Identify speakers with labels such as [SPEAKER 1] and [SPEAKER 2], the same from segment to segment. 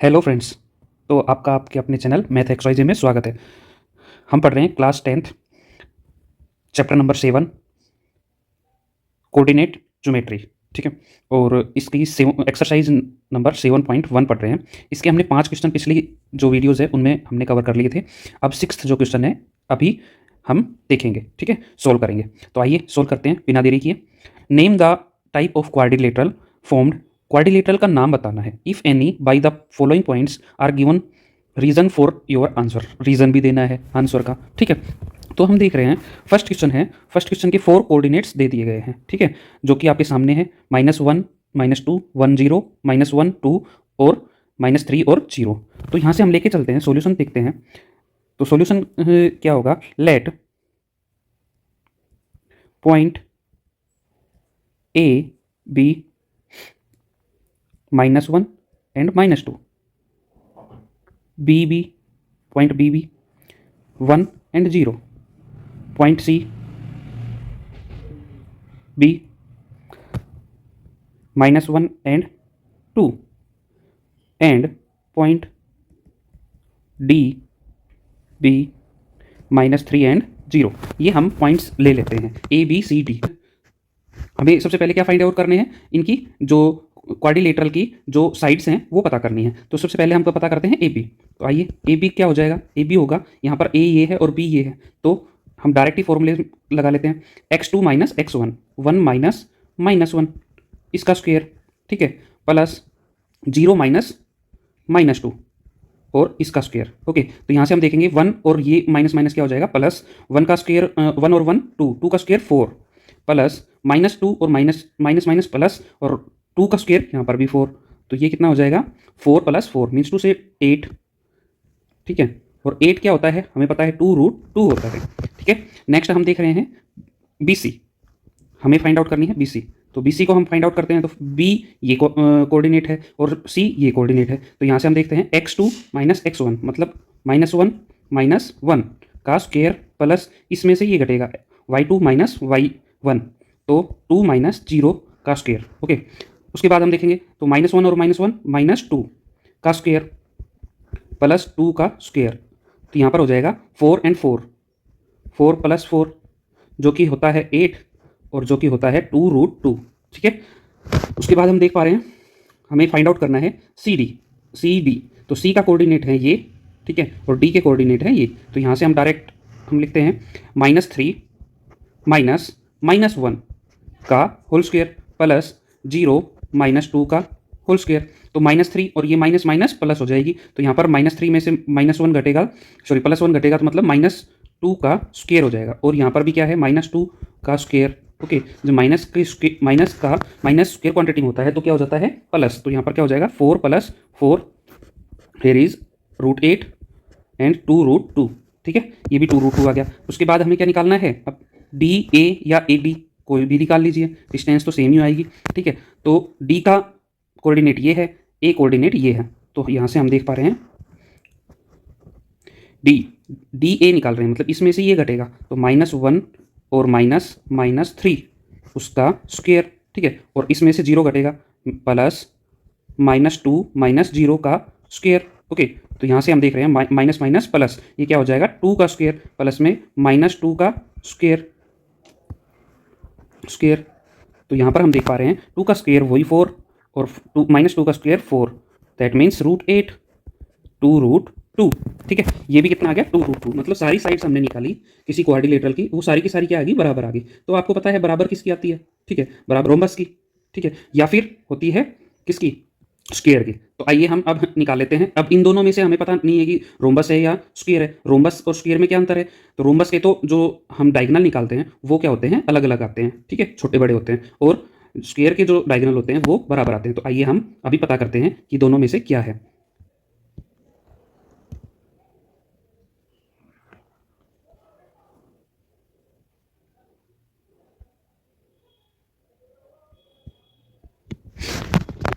[SPEAKER 1] Hello friends. तो आपका आपके अपने चैनल मैथ एक्सवाइजे में स्वागत है। हम पढ़ रहे हैं class 10th chapter number 7 coordinate geometry. ठीक है। और इसकी एक्सरसाइज नंबर 7.1 पढ़ रहे हैं। इसके हमने 5 क्वेश्चन पिछली जो वीडियोज़ है उनमें हमने कवर कर लिए थे। अब 6th जो क्वेश्चन है अभी हम देखेंगे। ठीक है, सोल्व करेंगे। तो आइए सोल्व करते हैं बिना देरी किए। Name the type of quadrilateral formed. Quadrilateral का नाम बताना है। If any by the following points are given reason for your answer. Reason भी देना है आंसर का। ठीक है। तो हम देख रहे हैं फर्स्ट क्वेश्चन है। फर्स्ट क्वेश्चन के 4 कोऑर्डिनेट्स दे दिए गए हैं। ठीक है, जो कि आपके सामने है -1 -2 1 0 -1 2 और -3 और 0। तो यहाँ से हम लेके चलते हैं, सॉल्यूशन देखते हैं। तो सॉल्यूशन क्या होगा? Let point A be -1 and -2, B be point B be 1 and 0, point C be -1 and 2 and point D be -3 and 0। ये हम पॉइंट्स ले लेते हैं ए बी सी डी। हमें सबसे पहले क्या फाइंड आउट करने हैं? इनकी जो क्वाड्रिलेटरल की जो साइड्स हैं वो पता करनी है। तो सबसे पहले हमको पता करते हैं ए बी। तो आइए, ए बी क्या हो जाएगा? ए बी होगा, यहाँ पर ए ये है और बी ये है, तो हम डायरेक्ट ही फॉर्मूले लगा लेते हैं। x2 माइनस x1, 1 माइनस -1 इसका स्क्वेयर। ठीक है, प्लस 0 माइनस -2 और इसका स्क्वेयर। ओके, तो यहाँ से हम देखेंगे 1 और ये माइनस माइनस क्या हो जाएगा? प्लस 1 का स्क्वेयर, 1 और 1 2, 2 का स्क्वेयर 4, प्लस -2 और माइनस माइनस माइनस प्लस और 2 का स्क्वेयर यहाँ पर भी 4। तो ये कितना हो जाएगा? 4 + 4 मीन्स 2 से 8। ठीक है, और 8 क्या होता है? हमें पता है 2√2 होता है। ठीक है, नेक्स्ट हम देख रहे हैं बी सी। हमें फाइंड आउट करनी है बी सी। तो बी सी को हम फाइंड आउट करते हैं। तो बी ये कोऑर्डिनेट है और सी ये कोऑर्डिनेट है। तो यहाँ से हम देखते हैं x2 माइनस x1 मतलब -1 -1 का स्क्वेयर प्लस इसमें से ये घटेगा y2 माइनस y1 तो 2 माइनस 0 का स्क्वेयर। ओके, उसके बाद हम देखेंगे तो -1 और -1 -2 का स्क्वेयर प्लस 2 का स्क्वेयर। तो यहाँ पर हो जाएगा 4 एंड 4, 4 + 4 जो कि होता है 8 और जो कि होता है 2√2। ठीक है, उसके बाद हम देख पा रहे हैं हमें फाइंड आउट करना है सी डी। सी डी, तो सी का कोऑर्डिनेट है ये। ठीक है, और डी के कोऑर्डिनेट है ये। तो यहाँ से हम डायरेक्ट हम लिखते हैं -3 माइनस -1 का होल स्क्वेयर प्लस 0 -2 का होल स्क्वेयर। तो -3 और ये माइनस माइनस प्लस हो जाएगी। तो यहाँ पर -3 में से -1 घटेगा, सॉरी +1 घटेगा, तो मतलब -2 का स्क्वेयर हो जाएगा। और यहाँ पर भी क्या है? -2 का स्क्वेयर। ओके, जो माइनस का माइनस स्क्वेयर क्वांटिटी में होता है तो क्या हो जाता है? प्लस। तो यहाँ पर क्या हो जाएगा? 4 + 4 हियर इज √8 एंड 2√2। ठीक है, ये भी 2√2 आ गया। उसके बाद हमें क्या निकालना है? अब डी ए या ए डी कोई भी निकाल लीजिए, डिस्टेंस तो सेम ही आएगी। ठीक है, तो डी का कोऑर्डिनेट ये है, ए कोऑर्डिनेट ये है। तो यहाँ से हम देख पा रहे हैं डी डी ए निकाल रहे हैं, मतलब इसमें से ये घटेगा तो -1 और -3 उसका स्क्वेयर। ठीक है, और इसमें से 0 घटेगा प्लस -2 -0 का स्क्वेयर। ओके, तो यहाँ से हम देख रहे हैं माइनस माइनस प्लस, ये क्या हो जाएगा? 2 का स्क्वेयर प्लस में -2 का स्क्वेयर स्क्वेयर। तो यहाँ पर हम देख पा रहे हैं 2 का स्क्वेयर वही 4 और -2 का स्क्वेयर 4, दैट मीन्स √8 2√2। ठीक है, ये भी कितना आ गया? 2√2। मतलब सारी साइड्स हमने निकाली किसी क्वाड्रिलेटरल की, वो सारी की सारी क्या आ गई? बराबर आ गई। तो आपको पता है बराबर किसकी आती है? ठीक है, बराबर रोम्बस की। ठीक है, या फिर होती है किसकी? स्क्वायर की। तो आइए हम अब निकाल लेते हैं। अब इन दोनों में से हमें पता नहीं है कि रोम्बस है या स्क्वायर है। रोम्बस और स्क्वायर में क्या अंतर है? तो रोम्बस के तो जो हम डायगोनल निकालते हैं वो क्या होते हैं? अलग अलग आते हैं। ठीक है, छोटे बड़े होते हैं, और स्क्वायर के जो डायगोनल होते हैं वो बराबर आते हैं। तो आइए हम अभी पता करते हैं कि दोनों में से क्या है।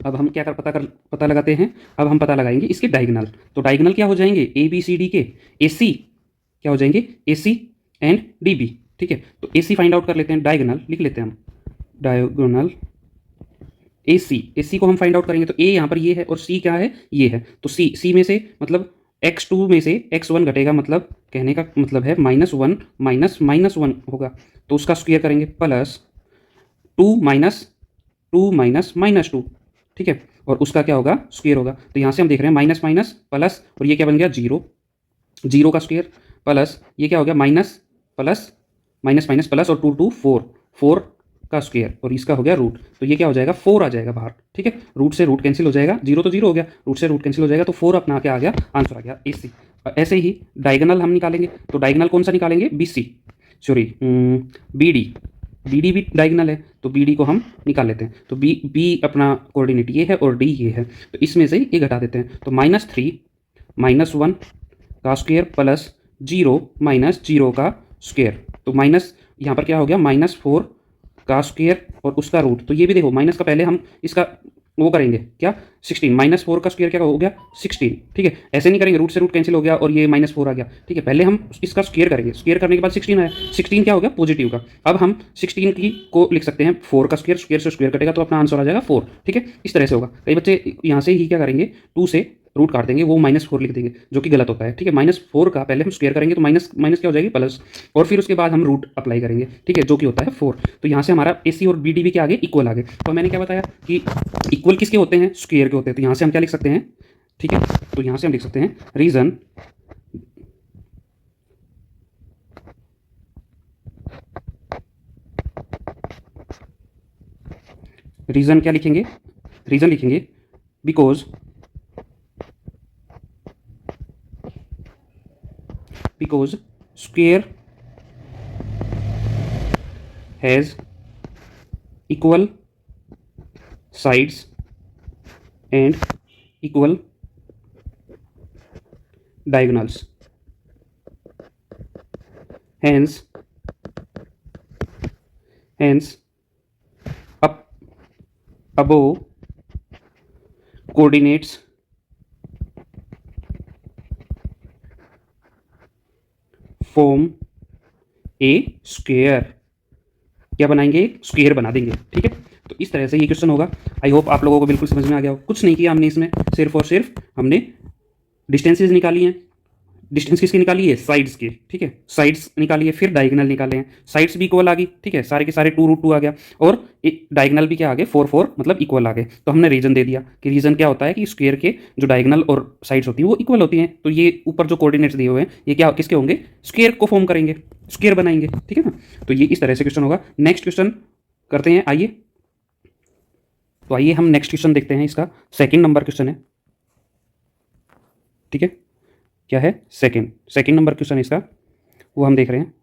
[SPEAKER 1] अब हम क्या पता लगाते हैं? अब हम पता लगाएंगे इसके डायगोनल। तो डायगोनल क्या हो जाएंगे? ए बी सी डी के ए सी क्या हो जाएंगे? ए सी एंड डी बी। ठीक है, तो ए सी फाइंड आउट कर लेते हैं, डायगोनल लिख लेते हैं हम। डायगोनल ए सी को हम फाइंड आउट करेंगे, तो ए यहाँ पर ये है और सी क्या है, ये है। तो सी में से मतलब x2 में से x1 घटेगा, मतलब कहने का मतलब है -1 -1 होगा, तो उसका स्क्वायर करेंगे प्लस 2 -2 ठीक है, और उसका क्या होगा, स्क्वायर होगा। तो यहाँ से हम देख रहे हैं माइनस माइनस प्लस, और ये क्या बन गया, जीरो, जीरो का स्क्वायर प्लस ये क्या हो गया, minus plus minus minus plus, और 2 2 4 4 का स्क्वायर, और इसका हो गया रूट। तो ये क्या हो जाएगा, 4 आ जाएगा बाहर। ठीक है, रूट से रूट कैंसिल हो जाएगा, जीरो तो जीरो हो गया, रूट से रूट कैंसिल हो जाएगा, तो 4 अपना क्या आ गया, आंसर आ गया AC। ऐसे ही डायगोनल हम निकालेंगे, तो डायगोनल कौन सा निकालेंगे, BC, सॉरी BD, BD भी डायगोनल है, तो BD को हम निकाल लेते हैं। तो B अपना कोऑर्डिनेट ये है और D ये है, तो इसमें से ये घटा देते हैं। तो -3 -1 का स्क्वायर प्लस 0 माइनस 0 का स्क्वायर, तो माइनस यहाँ पर क्या हो गया, -4 का स्क्वायर और उसका रूट। तो ये भी देखो, माइनस का पहले हम इसका वो करेंगे क्या, 16, -4 का स्क्वायर क्या हो गया, 16। ठीक है, ऐसे नहीं करेंगे, रूट से रूट कैंसिल हो गया और ये -4 आ गया। ठीक है, पहले हम इसका स्क्वायर करेंगे, स्क्वायर करने के बाद 16 आया, 16 क्या हो गया, पॉजिटिव का। अब हम 16 की को लिख सकते हैं 4 का स्क्वायर, स्क्वायर से स्क्वायर कटेगा तो अपना आंसर आ जाएगा 4। ठीक है, इस तरह से होगा। कई बच्चे यहाँ से ही क्या करेंगे, 2 से रूट काट देंगे, वो -4 लिख देंगे, जो कि गलत होता है। ठीक है, -4 का पहले हम स्क्वायर करेंगे तो माइनस माइनस क्या हो जाएगी, प्लस, और फिर उसके बाद हम रूट अप्लाई करेंगे। ठीक है, जो कि होता है 4। तो यहाँ से हमारा AC और BD भी क्या आ गए, इक्वल आ गए। तो मैंने क्या बताया कि इक्वल किसके होते हैं, स्क्वायर के होते हैं। तो यहाँ से हम क्या लिख सकते हैं, ठीक है, तो यहाँ से हम लिख सकते हैं रीजन रीजन क्या लिखेंगे, रीजन लिखेंगे because square has equal sides and equal diagonals, hence up above coordinates form a square, क्या बनाएंगे, स्क्वायर बना देंगे। ठीक है, तो इस तरह से ये क्वेश्चन होगा। आई होप आप लोगों को बिल्कुल समझ में आ गया हो। कुछ नहीं किया हमने इसमें, सिर्फ और सिर्फ हमने डिस्टेंसेस निकाली हैं। डिस्टेंस किसकी निकाली है, साइड्स की। ठीक है, साइड्स निकाली है, फिर डायगोनल निकाले हैं, साइड्स भी इक्वल आ गई। ठीक है, सारे के सारे 2√2 आ गया, और एक डायगोनल भी क्या आ गए, 4 मतलब इक्वल आ गए। तो हमने रीजन दे दिया कि रीजन क्या होता है कि स्क्वायर के जो डायगोनल और साइड्स होती है वो इक्वल होती हैं। तो ये ऊपर जो कोऑर्डिनेट्स दिए हुए हैं ये क्या किसके होंगे, स्क्वायर को फॉर्म करेंगे, स्क्वायर बनाएंगे। ठीक है ना, तो ये इस तरह से क्वेश्चन होगा। नेक्स्ट क्वेश्चन करते हैं, आइए। तो आइए हम नेक्स्ट क्वेश्चन देखते हैं, इसका सेकंड नंबर क्वेश्चन है। ठीक है, क्या है, सेकंड नंबर क्वेश्चन इसका, वो हम देख रहे हैं।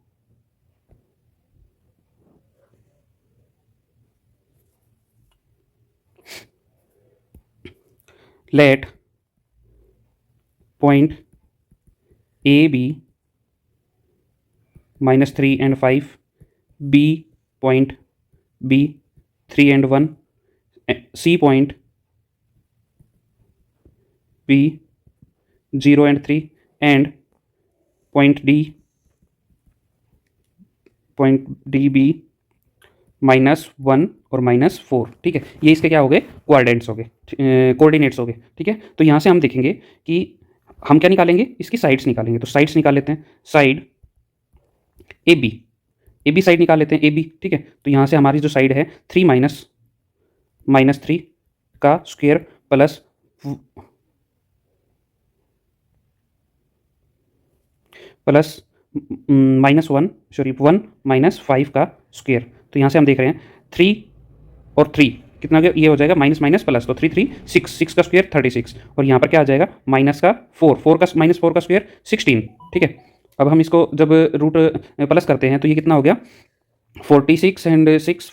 [SPEAKER 1] Let point A B -3 and 5, B point B 3 and 1, C point B 0 and 3, and point D B -1 और -4। ठीक है, ये इसके क्या हो गए, क्वाड्रेंट्स हो गए, कोऑर्डिनेट्स हो गए। ठीक है, तो यहाँ से हम देखेंगे कि हम क्या निकालेंगे, इसकी साइड्स निकालेंगे। तो साइड्स निकाल लेते हैं, साइड ए बी साइड निकाल लेते हैं, AB। ठीक है, तो यहाँ से हमारी जो साइड है 3 -3 का स्क्वायर प्लस -1, सॉरी 1 -5 का स्क्वायर। तो यहाँ से हम देख रहे हैं 3 और 3 कितना गया, ये हो जाएगा माइनस माइनस प्लस, तो 3 3 6, 6 का स्क्वायर 36, और यहाँ पर क्या आ जाएगा, माइनस का 4 का -4 का स्क्वायर 16। ठीक है, अब हम इसको जब रूट प्लस करते हैं तो ये कितना हो गया, 46 एंड 6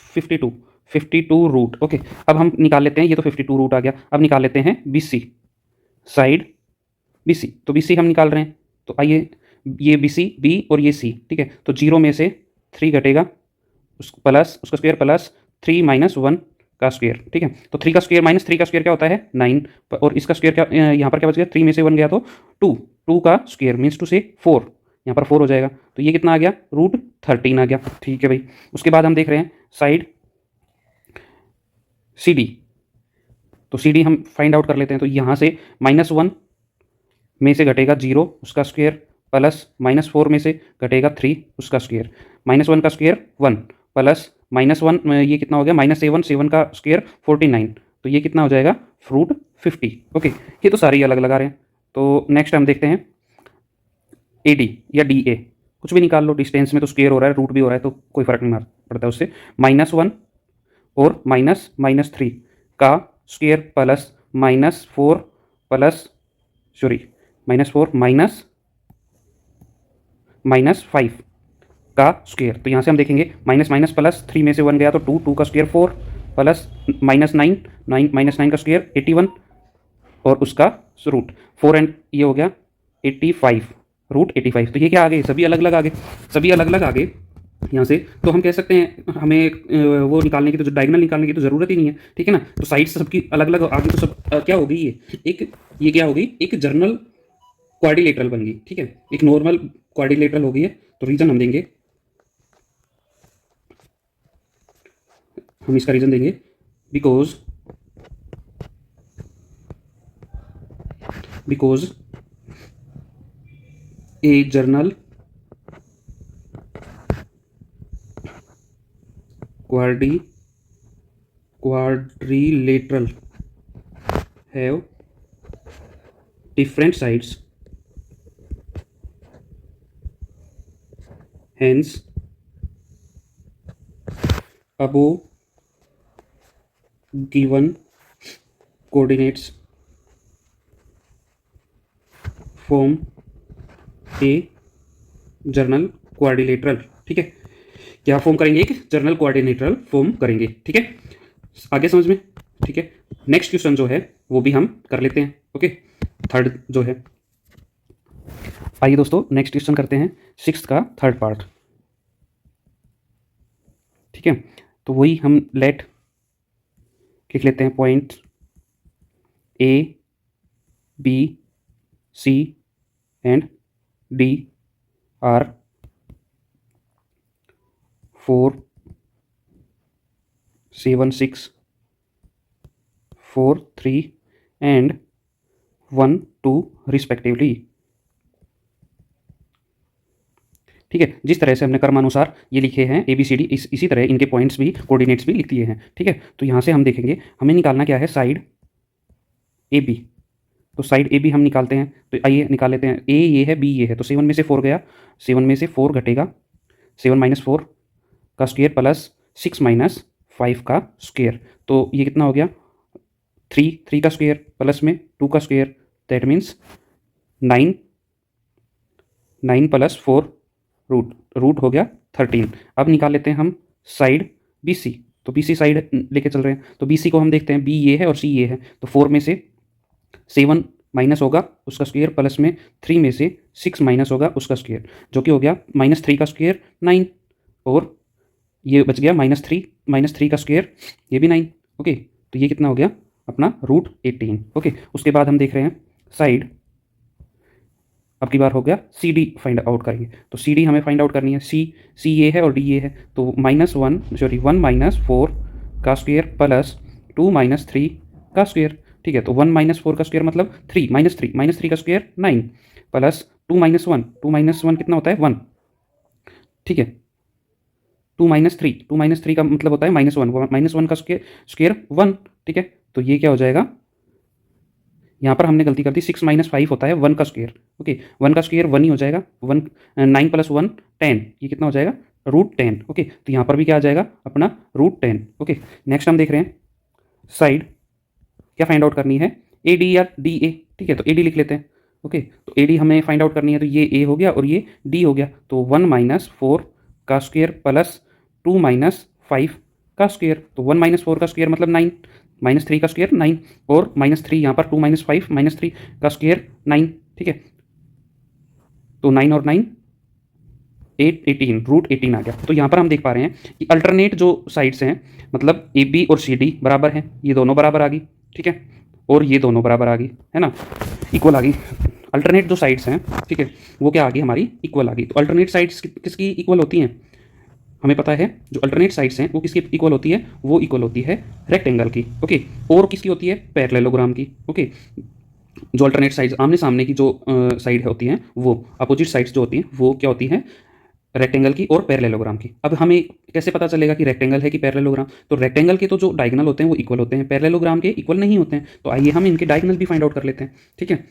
[SPEAKER 1] 52 रूट। ओके, अब हम निकाल लेते हैं, ये तो 52 रूट आ गया। अब निकाल लेते हैं BC साइड, BC, तो BC हम निकाल रहे हैं। तो आइए, ये BC B और ये C। ठीक है, तो 0 में से 3 घटेगा, उस प्लस उसका स्क्वायर प्लस 3 -1 का स्क्वायर। ठीक है, तो 3 का स्क्वायर -3 का स्क्वायर क्या होता है, 9, और इसका स्क्वायर क्या, यहाँ पर क्या बच गया, 3 में से 1 गया तो 2 का स्क्वायर मीन्स टू से 4, यहाँ पर 4 हो जाएगा। तो ये कितना आ गया, √13 आ गया। ठीक है भाई, उसके बाद हम देख रहे हैं साइड CD, तो सी डी हम फाइंड आउट कर लेते हैं। तो यहाँ से -1 में से घटेगा 0 उसका स्क्वायर प्लस -4 में से घटेगा 3 उसका स्क्वायर, -1 का स्क्वायर 1 प्लस -1 ये कितना हो गया -7, 7 का स्क्वायर 49, तो ये कितना हो जाएगा फ्रूट 50। ओके, ये तो सारे ही अलग लगा रहे हैं। तो नेक्स्ट हम देखते हैं ए डी या डी ए, कुछ भी निकाल लो, डिस्टेंस में तो स्क्वायर हो रहा है, रूट भी हो रहा है, तो कोई फर्क नहीं पड़ता उससे। -1 और -3 का स्क्वायर प्लस -4 प्लस -4 -5 का स्क्वायर। तो यहाँ से हम देखेंगे माइनस माइनस प्लस 3 में से 1 गया तो 2, 2 का स्क्वायर 4 प्लस -9 का स्क्वायर 81 और उसका रूट 4 एंड ये हो गया 85 रूट 85। तो ये क्या आ गए, सभी अलग अलग आ गए, सभी अलग अलग आ गए यहाँ से। तो हम कह सकते हैं हमें वो निकालने की, तो डायगोनल निकालने की तो ज़रूरत ही नहीं है, ठीक है ना। तो साइड्स सबकी अलग अलग आ गई, तो सब क्या हो गई ये क्या हो गई, एक जर्नल क्वाड्रिलेटरल बन गई, ठीक है, एक नॉर्मल क्वाड्रिलेटरल हो गई है। तो रीज़न हम देंगे, हम इसका रीज़न देंगे because A journal quadrilateral have different sides, hence above given coordinates form a journal quadrilateral. ठीक है, क्या फॉर्म करेंगे, एक जर्नल कोऑर्डिनेटरल फॉर्म करेंगे, ठीक है, आगे समझ में, ठीक है। नेक्स्ट क्वेश्चन जो है वो भी हम कर लेते हैं, ओके, थर्ड जो है। आइए दोस्तों नेक्स्ट क्वेश्चन करते हैं, 6th का थर्ड पार्ट, ठीक है। तो वही हम लेट लिख लेते हैं, point A B C and D are 4 7 6 4 3 and 1 2 respectively, ठीक है। जिस तरह से हमने क्रमानुसार ये लिखे हैं ABCD, इसी तरह इनके पॉइंट्स भी, कोऑर्डिनेट्स भी लिख दिए हैं, ठीक है। तो यहाँ से हम देखेंगे, हमें निकालना क्या है, साइड AB। तो साइड AB हम निकालते हैं, तो आइए निकाल लेते हैं। A ये है, B ये है, तो 7 में से 4 गया, 7 में से 4 घटेगा, 7 - 4 का स्क्वायर प्लस 6 - 5 का स्क्वायर, तो ये कितना हो गया 3 का स्क्वायर प्लस में 2 का square, that means 9 plus 4 root हो गया 13। अब निकाल लेते हैं हम साइड BC। तो BC साइड लेके चल रहे हैं, तो BC को हम देखते हैं, B ये है और C ये है, तो 4 में से 7 माइनस होगा उसका स्क्वायर प्लस में 3 में से 6 माइनस होगा उसका स्क्वायर, जो कि हो गया -3 का स्क्वायर 9 और ये बच गया -3 का स्क्वायर, ये भी 9, ओके। तो ये कितना हो गया अपना रूट 18, ओके। उसके बाद हम देख रहे हैं साइड, अब की बार हो गया CD फाइंड आउट करेंगे। तो CD हमें फाइंड आउट करनी है, C ये है और D ये है, तो -1 - 4 का स्क्वायर प्लस 2 - 3 का स्क्वायर, ठीक है। तो 1 - 4 का स्क्वायर मतलब 3 -3 का स्क्वायर 9 प्लस 2 - 1 कितना होता है 1, ठीक है। 2 - 3 का मतलब होता है -1 का स्क्वायर 1, ठीक है। तो ये क्या हो जाएगा, यहाँ पर हमने गलती कर दी, 6 - 5 होता है 1 का स्क्वायर, ओके। 1 का स्क्वायर 1 ही हो जाएगा, 9 + 1 10, ये कितना हो जाएगा रूट 10, ओके। तो यहाँ पर भी क्या आ जाएगा अपना रूट 10, ओके। नेक्स्ट हम देख रहे हैं साइड, क्या फाइंड आउट करनी है, AD या DA, ठीक है। तो AD लिख लेते हैं, ओके। तो AD हमें फाइंड आउट करनी है, तो ये A हो गया और ये D हो गया, तो 1 - 4 का स्क्वायर प्लस 2 - 5 का स्क्वायर, तो 1 - 4 का स्क्वायर मतलब 9, -3 का स्क्वायर 9 और -3 यहाँ पर 2 - 5 -3 का स्क्वायर 9, ठीक है। तो 9 और 9 18 रूट 18 आ गया। तो यहाँ पर हम देख पा रहे हैं कि अल्टरनेट जो साइड्स हैं, मतलब AB और CD बराबर हैं, ये दोनों बराबर आ गई, ठीक है, और ये दोनों बराबर आ गई, है ना, इक्वल आ गई। अल्टरनेट जो साइड्स हैं, ठीक है, वो क्या आ गई हमारी इक्वल आ गई। तो अल्टरनेट साइड्स किसकी इक्वल होती हैं, हमें पता है जो अल्टरनेट साइड्स हैं वो किसकी इक्वल होती है, वो इक्वल होती है रेक्टेंगल की। ओके, और किसकी होती है, पैरेललोग्राम की। ओके, जो अल्टरनेट साइड्स आमने सामने की जो साइड होती हैं, वो अपोजिट साइड्स जो होती हैं वो क्या होती हैं, रेक्टेंगल की और पैरेललोग्राम की। अब हमें कैसे पता चलेगा कि रेक्टेंगल है कि पैरेललोग्राम, तो रेक्टेंगल के तो जो डायगोनल होते हैं वो इक्वल होते हैं, पैरेललोग्राम के इक्वल नहीं होते हैं। तो आइए हम इनके डायगोनल भी फाइंड आउट कर लेते हैं। ठीक है,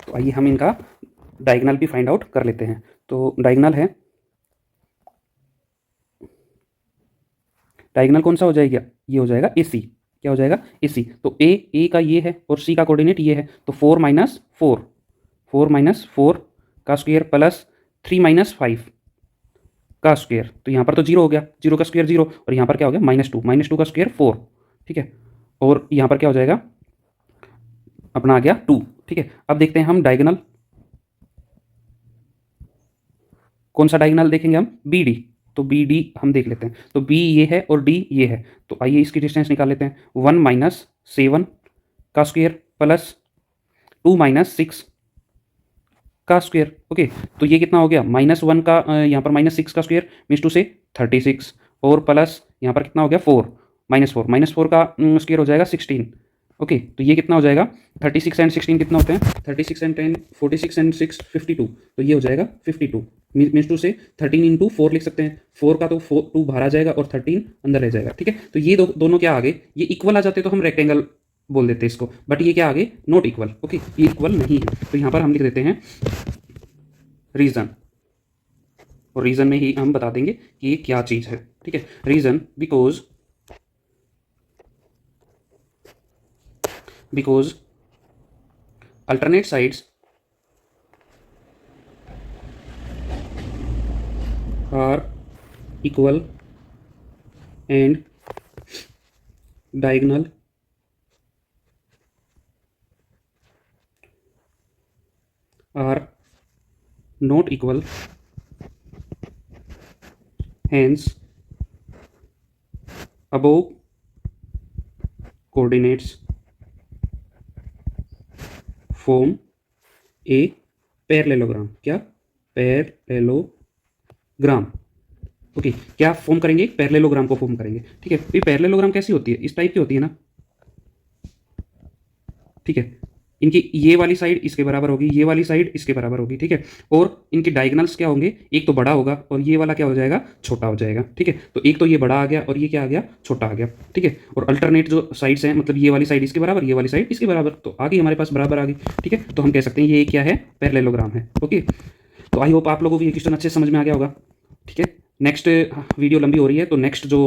[SPEAKER 1] तो आइए हम इनका डायगोनल भी फाइंड आउट कर लेते हैं। तो डायगोनल है, डायगोनल कौन सा हो जाएगा, ये हो जाएगा ए सी। क्या हो जाएगा, ए सी। तो ए का ये है और सी का कोऑर्डिनेट ये है, तो 4 - 4 का स्क्वायर प्लस 3 - 5 का स्क्वायर। तो यहाँ पर तो जीरो हो गया, जीरो का स्क्वायर जीरो, और यहाँ पर क्या हो गया, -2 का स्क्वायर 4। ठीक है, और यहाँ पर क्या हो जाएगा, अपना आ गया 2। ठीक है, अब देखते हैं हम डायगोनल, कौन सा डायगोनल देखेंगे हम, बी डी। तो बी डी हम देख लेते हैं, तो बी ये है और डी ये है। तो आइए इसकी डिस्टेंस निकाल लेते हैं। 1 - 7 का स्क्वायर प्लस 2 - 6 का स्क्वायर। ओके, तो ये कितना हो गया, -1 का यहाँ पर -6 का स्क्वायर मीन्स टू से 36, और प्लस यहाँ पर कितना हो गया 4 -4 का स्क्वायर हो जाएगा 16। ओके, तो ये कितना हो जाएगा, 36 एंड 16 कितना होते हैं, 36 एंड 10 46 एंड 6 52। तो ये हो जाएगा 52 मीन्स टू से 13 × 4 लिख सकते हैं। 4 का तो 2 बाहर आ जाएगा और 13 अंदर रह जाएगा। ठीक है, तो ये दोनों क्या आ गए, ये इक्वल आ जाते तो हम रेक्टेंगल बोल देते इसको, बट ये क्या आ गए, नॉट इक्वल। ओके, ये इक्वल नहीं है, तो यहाँ पर हम लिख देते हैं रीज़न, और रीज़न में ही हम बता देंगे कि ये क्या चीज़ है। ठीक है, reason because alternate sides are equal and diagonal are not equal, hence above coordinates form a parallelogram। क्या, पैरेललोग्राम। ओके, क्या फॉर्म करेंगे, पैरेललोग्राम को फॉर्म करेंगे। ठीक है, ये पैरेललोग्राम कैसी होती है, इस टाइप की होती है ना। ठीक है, इनकी ये वाली साइड इसके बराबर होगी, ये वाली साइड इसके बराबर होगी। ठीक है, और इनके डायगोनल्स क्या होंगे, एक तो बड़ा होगा और ये वाला क्या हो जाएगा, छोटा हो जाएगा। ठीक है, तो एक तो ये बड़ा आ गया और ये क्या आ गया, छोटा आ गया। ठीक है, और अल्टरनेट जो साइड्स हैं, मतलब ये वाली साइड इसके बराबर, ये वाली साइड इसके बराबर, तो आ गई हमारे पास बराबर आ गई। ठीक है, तो हम कह सकते हैं ये क्या है, पैरेललोग्राम है। ओके, तो आई होप आप लोगों को ये क्वेश्चन अच्छे से समझ में आ गया होगा। ठीक है, नेक्स्ट वीडियो लंबी हो रही है, तो नेक्स्ट जो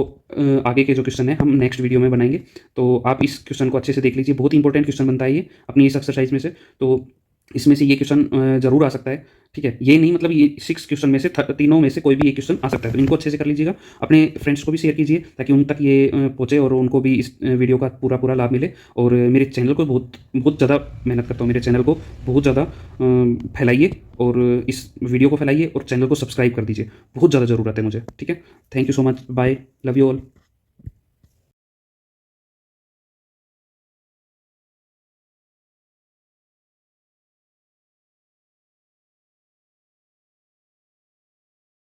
[SPEAKER 1] आगे के जो क्वेश्चन है हम नेक्स्ट वीडियो में बनाएंगे। तो आप इस क्वेश्चन को अच्छे से देख लीजिए, बहुत इंपॉर्टेंट क्वेश्चन बनता है ये अपनी इस एक्सरसाइज में से। तो इसमें से ये क्वेश्चन ज़रूर आ सकता है। ठीक है, ये नहीं मतलब ये 6 क्वेश्चन में से तीनों में से कोई भी एक क्वेश्चन आ सकता है, तो इनको अच्छे से कर लीजिएगा, अपने फ्रेंड्स को भी शेयर कीजिए ताकि उन तक ये पहुँचे और उनको भी इस वीडियो का पूरा लाभ मिले। और मेरे चैनल को बहुत ज़्यादा मेहनत करता हूँ, मेरे चैनल को बहुत ज़्यादा फैलाइए और इस वीडियो को फैलाइए और चैनल को सब्सक्राइब कर दीजिए, बहुत ज़्यादा ज़रूरत है मुझे। ठीक है, thank you so much, bye, love you all.